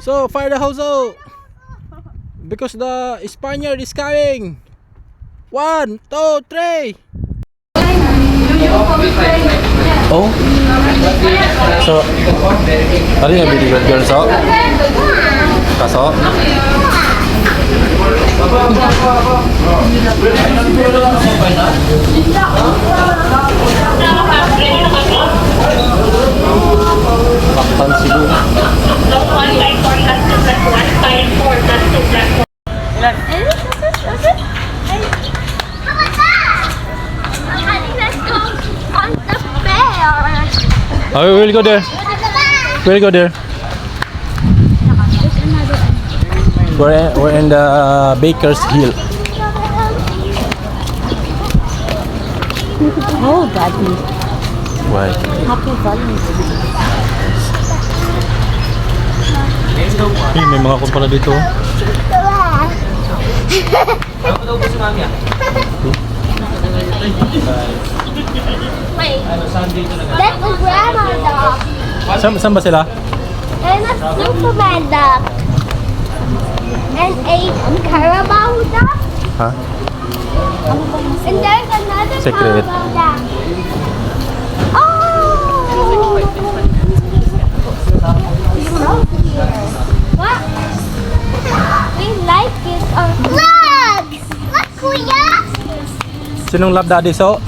So fire the hose out because the Spaniard is coming. 1, 2, 3. Oh, so tadi nggak video girl so kaso Paktan Cebu. Oh, we'll go there. We'll go there. We're in the Baker's Hill. Oh, Daddy. Why? Happy Valentine's Hey, may mga kumpara dito. Wait, that's a grandma dog Saan ba sila? and a Superman dog and a Carabao dog Ha? and there's another Secret. Carabao dog. Oh! So cute. What? We like it. Look! Look, Kuya! Sinong love daddy so?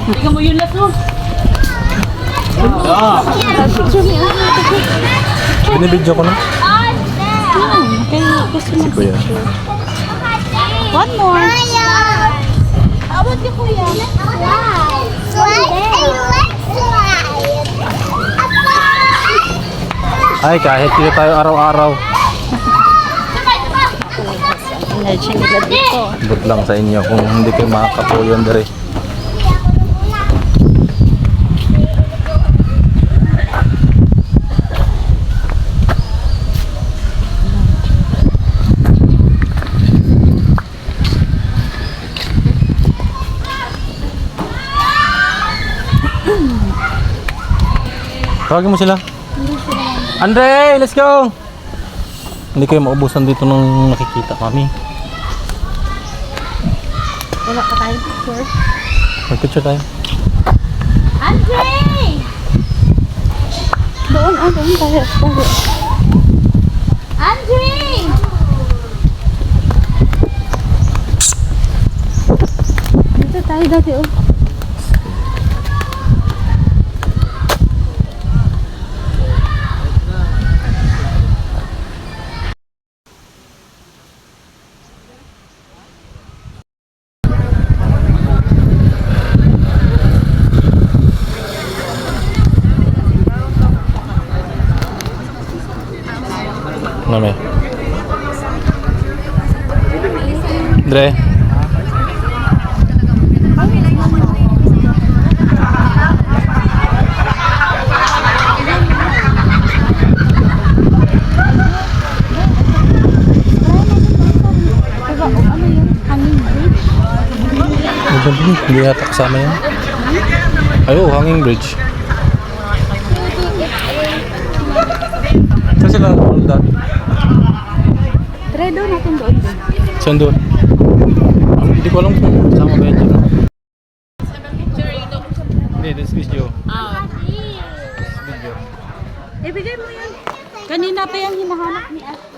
Tingnan mo yun lang to. Binibidyo ko na. Kaya gusto Si Kuya. One more. Abot ka, Kuya. Slide. Slide. I like slide. Ay, kahit dito tayo araw-araw. Energy nila dito. But lang sa inyo kung hindi kayo makakapuyon dere. Tawagin mo sila. Andre, let's go! Hindi kayo maubusan dito nung nakikita kami. Wala pa tayong picture. Mag-picture tayo. Andre! Doon tayo. Andre! Dito tayo dati oh. Name. Dre. Hindi yata kasama yan. Ay, oh, hanging bridge. Saan sila dati? Try doon natin doon. Saan doon? Hindi ko alam kung kasama ba yan dyan. Hindi, this video. This video. Ibigay mo yan. Kanina pa yung hinahanap ni Aston.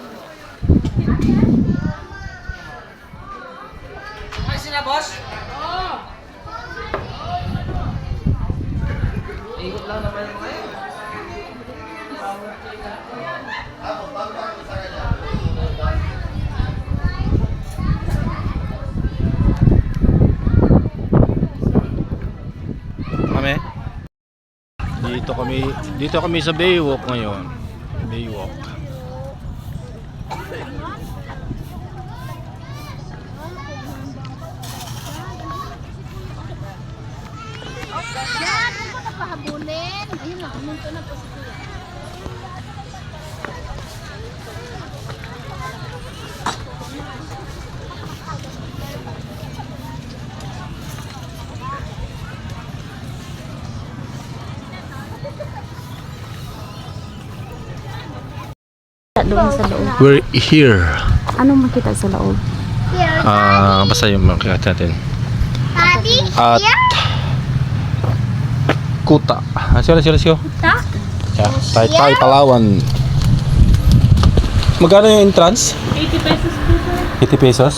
Ikot lang naman yung ngayon. Kami? Dito kami sa Baywalk ngayon. Baywalk. Yan, ano na pahabulin? Ayun lang, umunto na po si Kuya. doon sa loob? We're here. Anong makita sa loob? Basta yung makikita natin. Daddy, At Kuta. Let's go. Ta? Yeah, Taytay, Palawan. Magkano yung entrance? 80 pesos po sir. 80 pesos?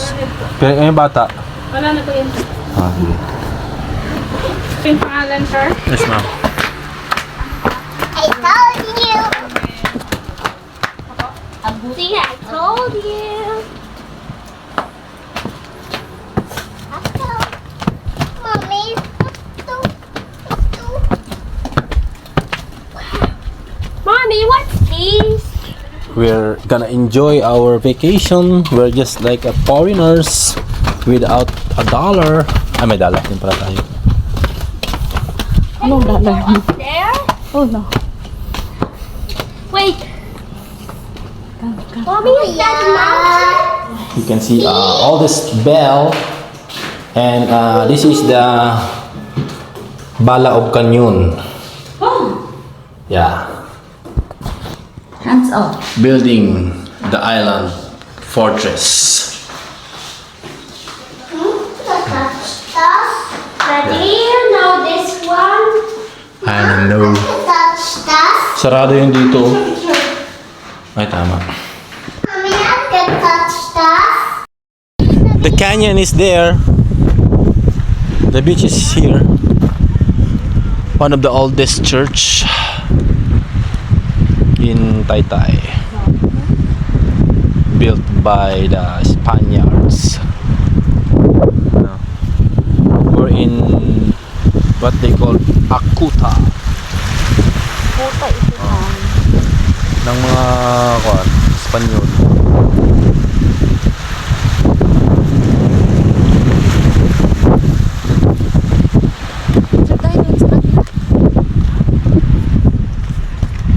Pero yung bata? Wala na po yun. Sige. Ito yung pangalan sir. Yes, ma'am. I told you. See, I told you. Mommy, Mommy, what's this? We're gonna enjoy our vacation. We're just like a foreigners without a dollar. Ay, may dollar din pala tayo. Anong dollar? There? Oh no. Wait. Mommy, is that a mountain? You can see all this bell, and this is the Balaog Canyon. Yeah, Hands off. building the island fortress. Daddy, you know this one? I don't know. Touch stuff. Sarado yung dito. Ay, tama. Mommy, I can touch stuff. The canyon is there. The beach is here. One of the oldest church in Taytay, built by the Spaniards. We're in what they call Akuta. Puta ito Ng mga Espanyol. Diyan tayo dun sa kanila.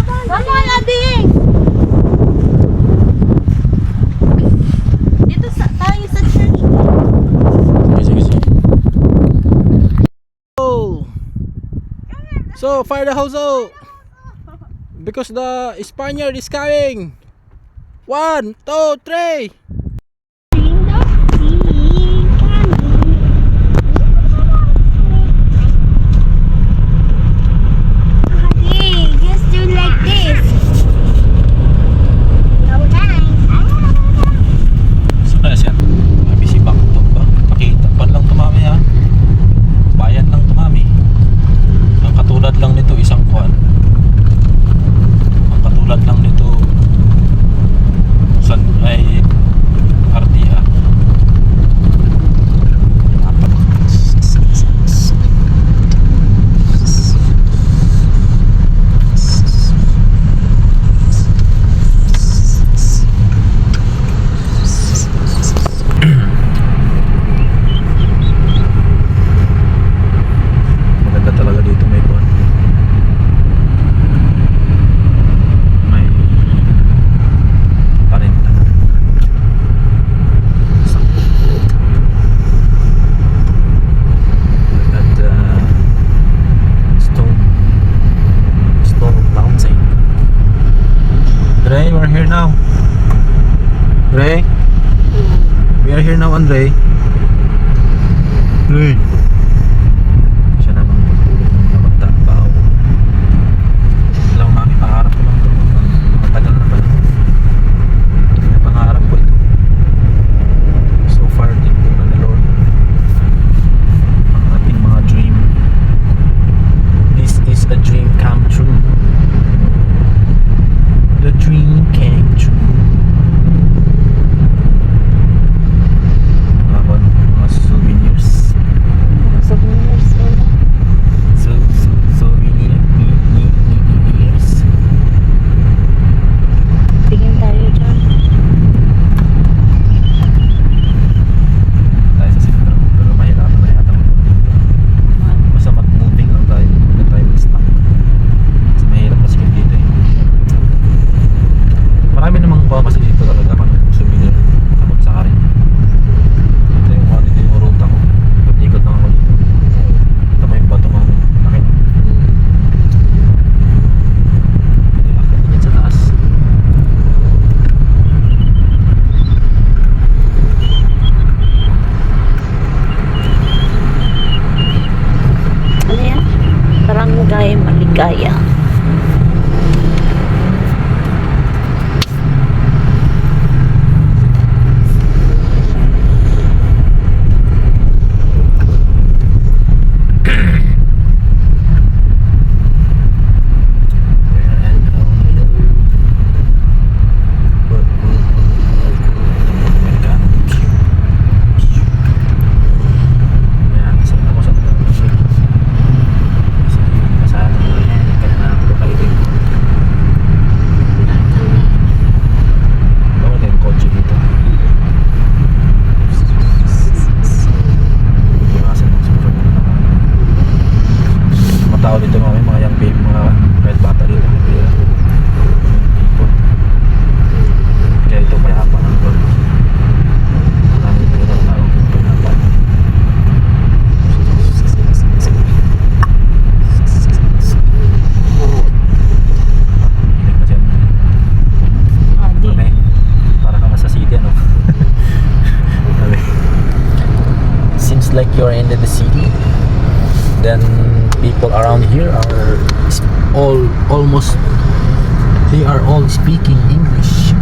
Mama, Lading! Dito tayo sa church. Sige. So, fire the house out! Because the Spaniard is coming! 1, 2, 3! Hey, just do like this. No time. Saan kaya siya? Mabisi bang ito ba? Pakita pa lang tumami ha. Bayan lang tumami. Ang katulad lang nito isang kwan. Ang katulad lang nito san ay RTA. Maganda talaga dito, may kwan. May parinta. Look at the stone mountain. Dre, we're here now. Dre, we are here now, Andre. Dre. Siya namang magpulot ng mga magtabaw. Lang mami, pangarap ko lang ito. Matagal na pala. Pangarap ko ito. So far, tingin na ni Lord. Ang ating mga dream. This is a dream come true. The dream came true. are in the city, then people around here are almost they are all speaking English.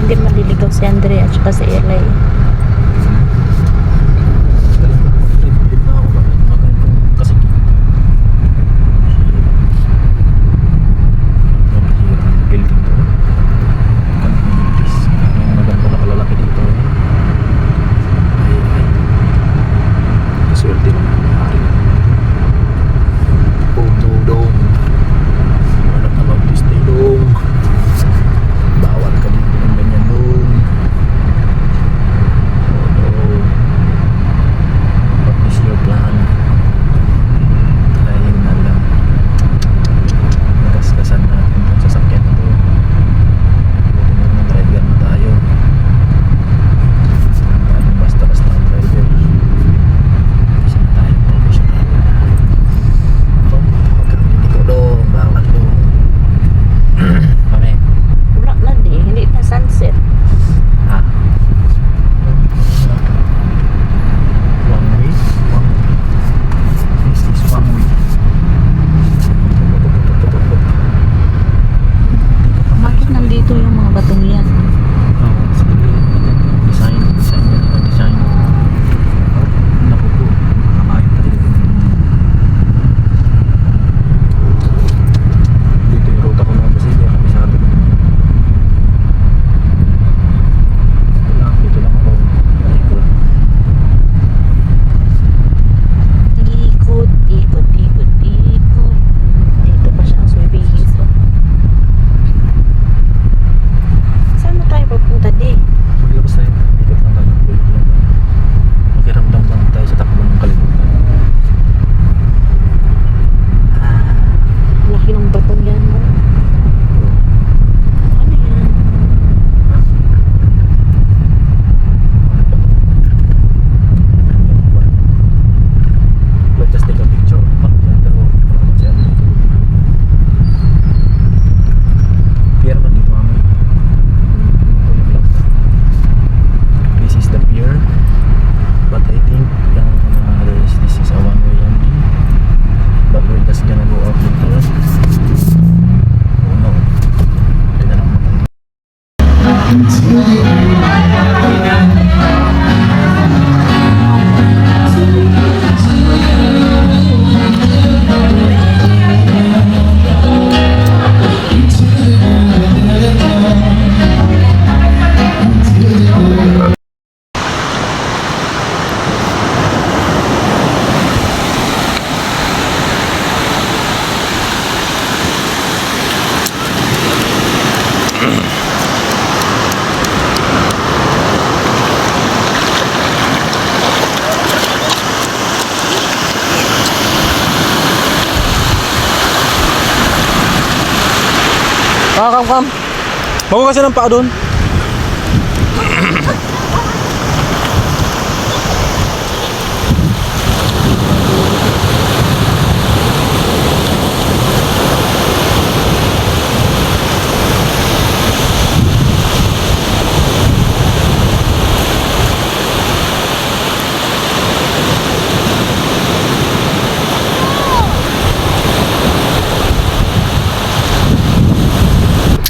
Hindi maliligaw si Andre at saka si Eli. Kam. Bago kasi ng paa doon.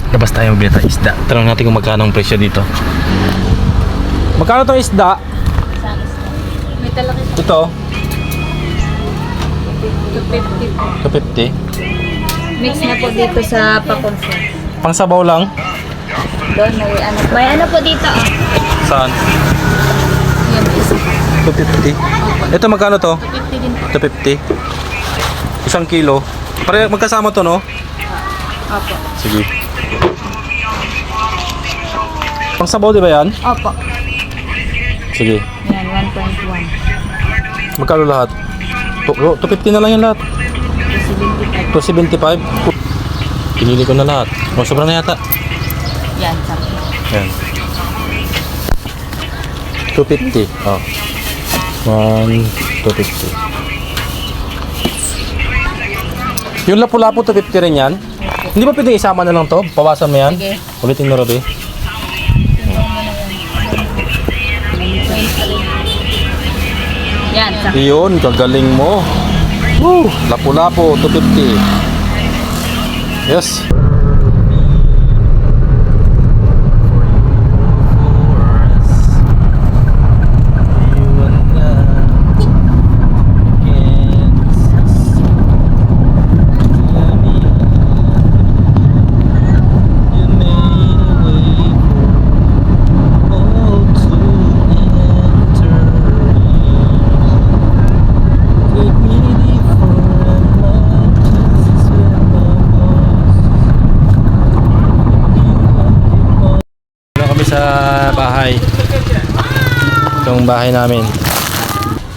Labas tayo magbili ng isda. Tanong natin kung magkano ang presyo dito. Magkano itong isda? May talaki sa Ito, 250. 250. Mix na po dito sa pakonsa. Pang sabaw lang. Doon may ano po dito oh. Saan? Yan isa. 250. Ito magkano to? 250 din po. 250. Isang kilo. Pare magkasama to, no? Opo. Sige. Pang sabaw di ba yan? Opo. Sige. Yan 1.1. Magkano lahat? 250 na lang yan lahat. 275. Pinili ko na lahat. O, sobrang na yata. Yan, sakto. Yan. 250. Oh. 250. Yung lapu-lapu 250 rin yan. Hindi ba pwede isama na lang to? Pawasan mo yan? Sige. Ulitin mo, Robbie. Yan, sa Iyon, kagaling mo. Woo! Lapu-lapu, 250. Yes. Sa bahay. Itong bahay namin.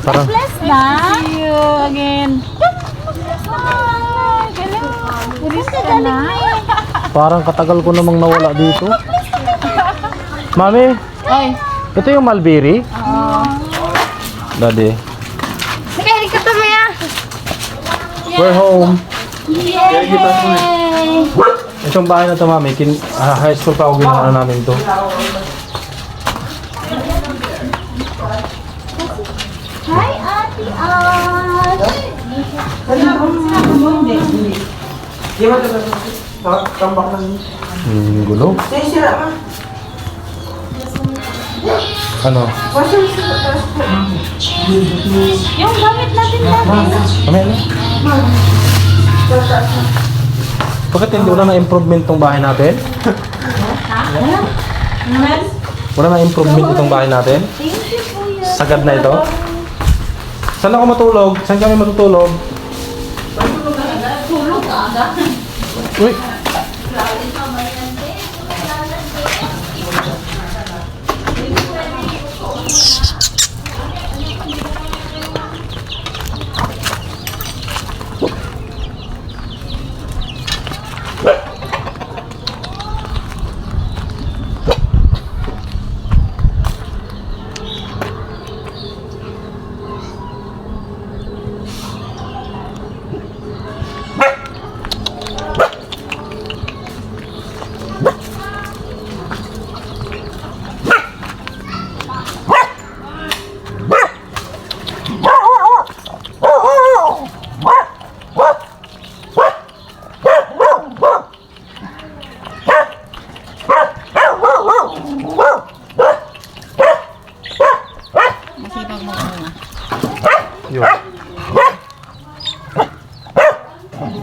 Parang bless na. See you again. parang katagal ko namang nawala dito. Mami, Ay. ito yung Mulberry? Daddy. Sige, ka to Maya. We're home. Yay! Itong bahay na to, Mami, high school pa ako ginawa namin to. Hi, Ate Ash! Gulo. Ano? Yung gamit natin dati. Kami ano? Bakit hindi wala na improvement tong bahay natin? Wala na improvement itong bahay natin? Sagad na ito? Saan ako matulog? Saan kami matutulog? Tulog aga. Uy! Masipag mo muna. Yun.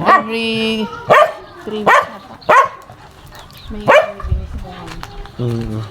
Every 3 weeks na pa. May bibinis ko. Mm.